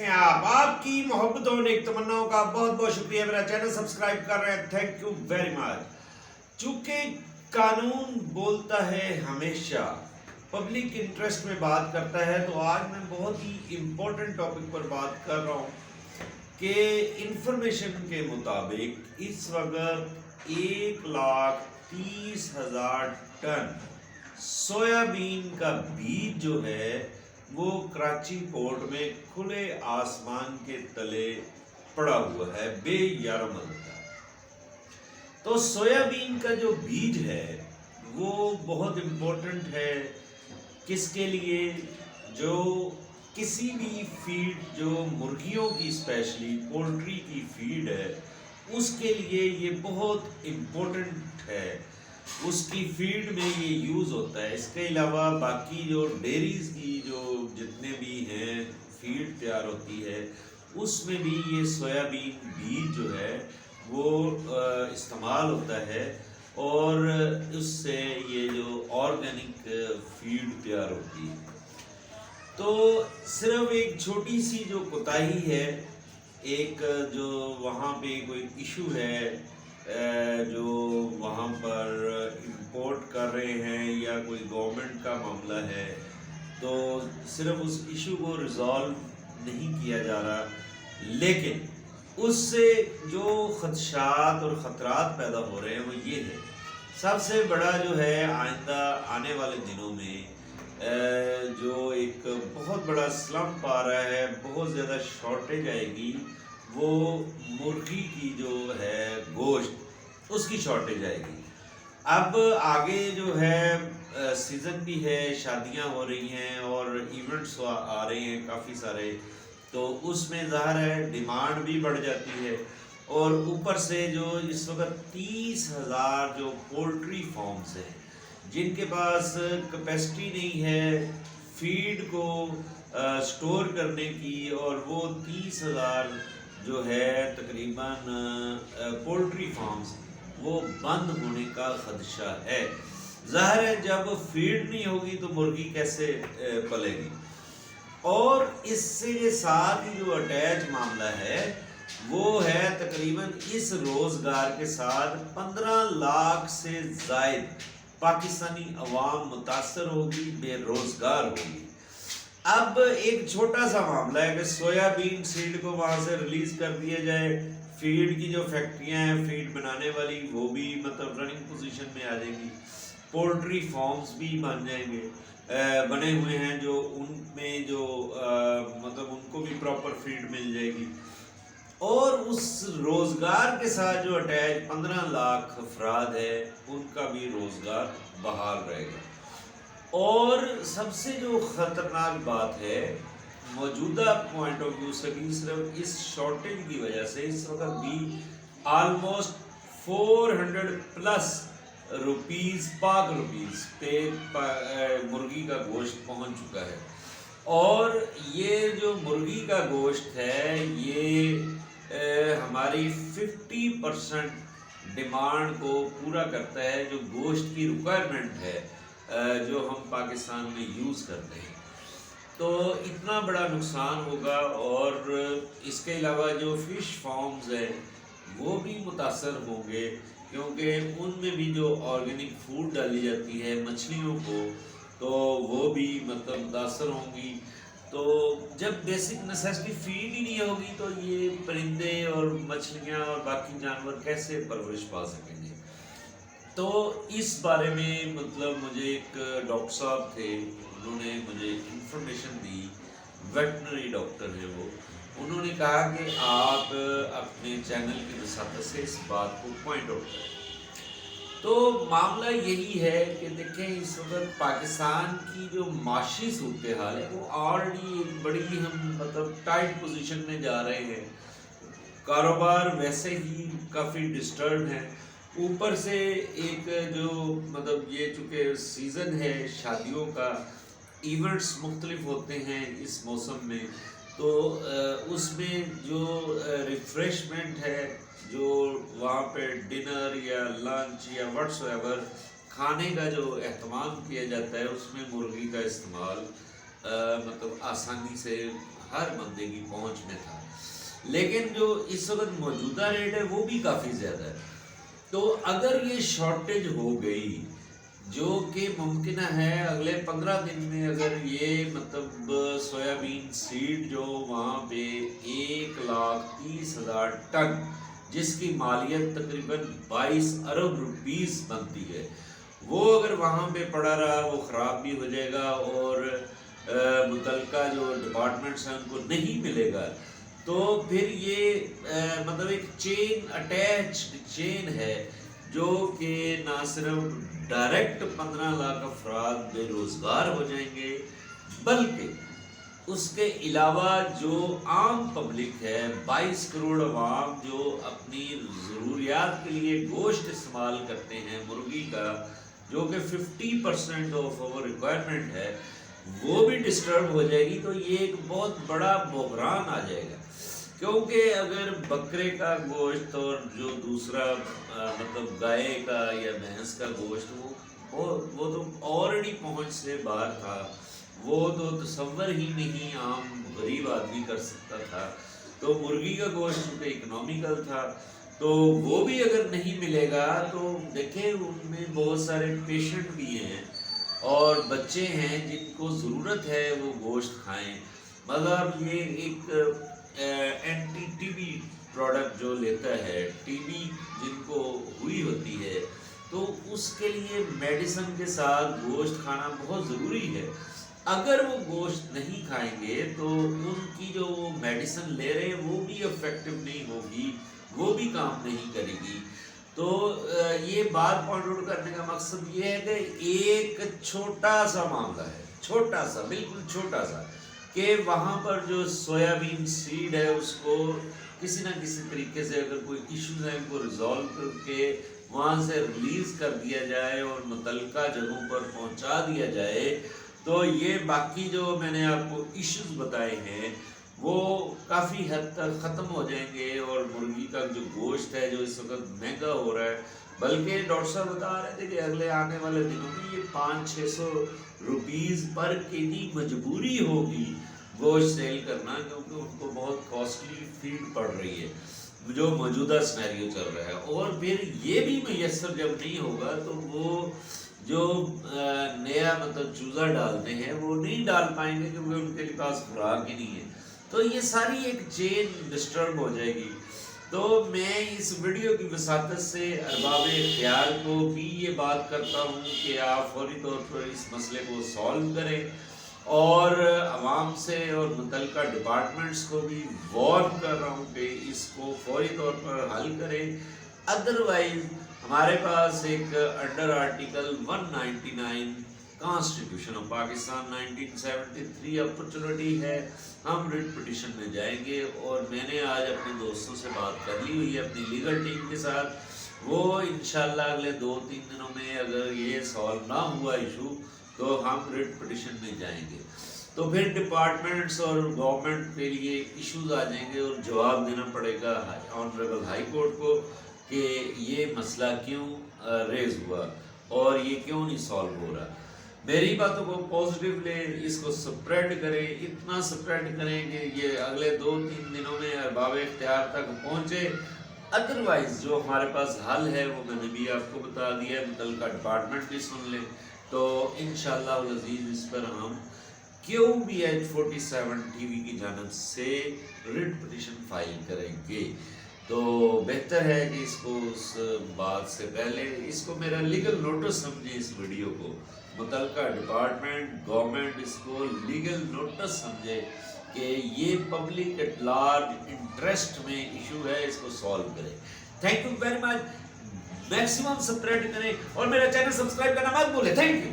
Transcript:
हैं आप की मोहब्बतों और एक तमन्नाओं का बहुत बहुत शुक्रिया। मेरा चैनल सब्सक्राइब कर रहे हैं, थैंक यू वेरी मच। चूंकि कानून बोलता है हमेशा, पब्लिक इंटरेस्ट में बात करता है, तो आज मैं बहुत ही इम्पोर्टेंट टॉपिक पर बात कर रहा हूँ कि इंफॉर्मेशन के मुताबिक इस वक्त 1,30,000 टन सोयाबीन का बीज जो है वो कराची पोर्ट में खुले आसमान के तले पड़ा हुआ है बेयारमल का। तो सोयाबीन का जो बीज है वो बहुत इम्पोर्टेंट है किसके लिए? जो किसी भी फीड, जो मुर्गियों की स्पेशली पोल्ट्री की फीड है, उसके लिए ये बहुत इम्पोर्टेंट है। उसकी फीड में ये यूज़ होता है। इसके अलावा बाकी जो डेयरीज की जो जितने भी हैं फीड तैयार होती है, उसमें भी ये सोयाबीन बीज जो है वो इस्तेमाल होता है और उससे ये जो ऑर्गेनिक फीड तैयार होती है। तो सिर्फ एक छोटी सी जो कोताही है, एक जो वहाँ पे कोई इशू है जो वहाँ पर इंपोर्ट कर रहे हैं या कोई गवर्नमेंट का मामला है, तो सिर्फ उस इशू को रिजॉल्व नहीं किया जा रहा, लेकिन उससे जो खदशात और ख़तरात पैदा हो रहे हैं वो ये है। सबसे बड़ा जो है आइंदा आने वाले दिनों में जो एक बहुत बड़ा स्लम्प आ रहा है, बहुत ज़्यादा शॉर्टेज आएगी, वो मुर्गी की जो है गोश्त, उसकी शॉर्टेज आएगी। अब आगे जो है सीज़न भी है, शादियां हो रही हैं और इवेंट्स आ रहे हैं काफ़ी सारे, तो उसमें ज़ाहिर है डिमांड भी बढ़ जाती है। और ऊपर से जो इस वक्त 30,000 जो पोल्ट्री फार्म्स हैं जिनके पास कैपेसिटी नहीं है फीड को स्टोर करने की, और वो 30,000 जो है तकरीबन पोल्ट्री फार्म्स वो बंद होने का खदशा है। ज़ाहिर है जब फीड नहीं होगी तो मुर्गी कैसे पलेगी। और इससे साथ ही जो अटैच मामला है वो है तकरीबन इस रोज़गार के साथ 15 लाख से ज़ायद पाकिस्तानी अवाम मुतासर होगी, बेरोज़गार होगी। अब एक छोटा सा मामला है कि सोयाबीन सीड को वहाँ से रिलीज़ कर दिया जाए, फीड की जो फैक्ट्रियाँ हैं फीड बनाने वाली वो भी मतलब रनिंग पोजीशन में आ जाएंगी, पोल्ट्री फार्म्स भी बन जाएंगे, बने हुए हैं जो उनमें जो मतलब उनको भी प्रॉपर फीड मिल जाएगी, और उस रोज़गार के साथ जो अटैच 15 लाख अफराद है उनका भी रोज़गार बहाल रहेगा। और सबसे जो ख़तरनाक बात है मौजूदा पॉइंट ऑफ व्यू से भी, सिर्फ इस शॉर्टेज की वजह से इस वक्त भी ऑलमोस्ट 400 प्लस रुपीज़ पाक रुपीज़ पे मुर्गी का गोश्त पहुंच चुका है। और ये जो मुर्गी का गोश्त है ये हमारी 50% डिमांड को पूरा करता है, जो गोश्त की रिक्वायरमेंट है जो हम पाकिस्तान में यूज़ करते हैं। तो इतना बड़ा नुकसान होगा। और इसके अलावा जो फ़िश फार्म्स हैं वो भी मुतासर होंगे, क्योंकि उनमें भी जो ऑर्गेनिक फूड डाली जाती है मछलियों को, तो वो भी मतलब मुतासर होंगी। तो जब बेसिक नेसेसिटी फीड ही नहीं होगी तो ये परिंदे और मछलियाँ और बाकी जानवर कैसे परवरिश पा सकेंगे। तो इस बारे में मतलब मुझे एक डॉक्टर साहब थे, उन्होंने मुझे इंफॉर्मेशन दी, वेटनरी डॉक्टर है वो, उन्होंने कहा कि आप अपने चैनल की वसात से इस बात को पॉइंट आउट करें। तो मामला यही है कि देखें इस वक्त पाकिस्तान की जो माशी सूरत हाल है वो ऑलरेडी बड़ी हम मतलब टाइट पोजीशन में जा रहे हैं। कारोबार वैसे ही काफ़ी डिस्टर्ब है, ऊपर से एक जो मतलब ये चूँकि सीज़न है शादियों का, इवेंट्स मुख्तलिफ होते हैं इस मौसम में, तो उसमें जो रिफ्रेशमेंट है, जो वहाँ पे डिनर या लंच या व्हाट्सएवर खाने का जो एहतमाम किया जाता है, उसमें मुर्गी का इस्तेमाल मतलब आसानी से ہر بندے کی پہنچ میں تھا، لیکن جو اس وقت موجودہ ریٹ ہے وہ بھی کافی زیادہ ہے. تو اگر یہ شارٹیج ہو گئی، جو کہ ممکنہ ہے اگلے 15 دن میں، اگر یہ مطلب سویابین سیڈ جو وہاں پہ 1,30,000 ٹن، جس کی مالیت تقریباً 22 ارب روپیز بنتی ہے، وہ اگر وہاں پہ پڑا رہا وہ خراب بھی ہو جائے گا اور متعلقہ جو ڈپارٹمنٹس ہیں ان کو نہیں ملے گا، تو پھر یہ مطلب ایک چین اٹیچڈ چین ہے جو کہ نہ صرف ڈائریکٹ 15 لاکھ افراد بے روزگار ہو جائیں گے، بلکہ اس کے علاوہ جو عام پبلک ہے، 22 کروڑ عوام جو اپنی ضروریات کے لیے گوشت استعمال کرتے ہیں مرغی کا، جو کہ 50% آف اوور ریکوائرمنٹ ہے، وہ بھی ڈسٹرب ہو جائے گی. تو یہ ایک بہت بڑا بحران آ جائے گا، کیونکہ اگر بکرے کا گوشت اور جو دوسرا مطلب گائے کا یا بھینس کا گوشت وہ تو آلریڈی پہنچ سے باہر تھا، وہ تو تصور ہی نہیں عام غریب آدمی کر سکتا تھا. تو مرغی کا گوشت چونکہ اکنامیکل تھا، تو وہ بھی اگر نہیں ملے گا تو دیکھیں ان میں بہت سارے پیشنٹ بھی ہیں اور بچے ہیں جن کو ضرورت ہے وہ گوشت کھائیں. مطلب یہ ایک اینٹی ٹی بی پروڈکٹ جو لیتا ہے، ٹی بی جن کو ہوئی ہوتی ہے، تو اس کے لیے میڈیسن کے ساتھ گوشت کھانا بہت ضروری ہے. اگر وہ گوشت نہیں کھائیں گے تو ان کی جو وہ میڈیسن لے رہے ہیں وہ بھی افیکٹو نہیں ہوگی، وہ بھی کام نہیں کرے گی. تو یہ بات پوائنٹ آؤٹ کرنے کا مقصد یہ ہے کہ ایک چھوٹا سا معاملہ ہے، چھوٹا سا، بالکل چھوٹا سا، کہ وہاں پر جو سویابین سیڈ ہے اس کو کسی نہ کسی طریقے سے اگر کوئی ایشوز ہیں ان کو ریزالو کر کے وہاں سے ریلیز کر دیا جائے اور متعلقہ جگہوں پر پہنچا دیا جائے، تو یہ باقی جو میں نے آپ کو ایشوز بتائے ہیں وہ کافی حد تک ختم ہو جائیں گے. اور مرغی کا جو گوشت ہے جو اس وقت مہنگا ہو رہا ہے، بلکہ ڈاکٹر صاحب بتا رہے تھے کہ اگلے آنے والے دنوں میں یہ 500-600 روپیز پر کے جی مجبوری ہوگی گوشت سیل کرنا، کیونکہ ان کو بہت کاسٹلی فیڈ پڑ رہی ہے جو موجودہ سینیریو چل رہا ہے. اور پھر یہ بھی میسر جب نہیں ہوگا تو وہ جو نیا مطلب چوزہ ڈالتے ہیں وہ نہیں ڈال پائیں گے کیونکہ ان کے پاس خوراک ہی نہیں ہے. تو یہ ساری ایک چین ڈسٹرب ہو جائے گی. تو میں اس ویڈیو کی وساطت سے ارباب اختیار کو بھی یہ بات کرتا ہوں کہ آپ فوری طور پر اس مسئلے کو سالو کریں اور عوام سے اور متعلقہ ڈپارٹمنٹس کو بھی وارن کر رہا ہوں کہ اس کو فوری طور پر حل کریں. ادروائز ہمارے پاس ایک under article 199 constitution of Pakistan 1973 opportunity ہے، ہم ریٹ پٹیشن میں جائیں گے. اور میں نے آج اپنے دوستوں سے بات کر لی ہوئی ہے اپنی لیگل ٹیم کے ساتھ، وہ انشاءاللہ اگلے 2-3 دنوں میں اگر یہ سالو نہ ہوا ایشو تو ہم ریٹ پٹیشن میں جائیں گے. تو پھر ڈپارٹمنٹس اور گورنمنٹ کے لیے ایشوز آ جائیں گے اور جواب دینا پڑے گا آنریبل ہائی کورٹ کو کہ یہ مسئلہ کیوں ریز ہوا اور یہ کیوں نہیں سالو ہو رہا. میری باتوں کو پازیٹیو لیں، اس کو سپریڈ کریں، اتنا سپریڈ کریں کہ یہ اگلے 2-3 دنوں میں ارباب اختیار تک پہنچے. ادروائز جو ہمارے پاس حل ہے وہ میں نے بھی آپ کو بتا دیا ہے، متعلقہ ڈپارٹمنٹ بھی سن لیں. تو انشاءاللہ العزیز اس پر ہم QBH47 ٹی وی کی جانب سے ریٹ پٹیشن فائل کریں گے. تو بہتر ہے کہ اس کو اس بات سے پہلے اس کو میرا لیگل نوٹس سمجھیں، اس ویڈیو کو متعلقہ ڈپارٹمنٹ گورنمنٹ اس کو لیگل نوٹس سمجھے کہ یہ پبلک ایٹ لارج انٹرسٹ میں ایشو ہے، اس کو سالو کریں. Thank you very much, maximum spread کریں اور میرا چینل سبسکرائب کرنا مت بھولیں. Thank you.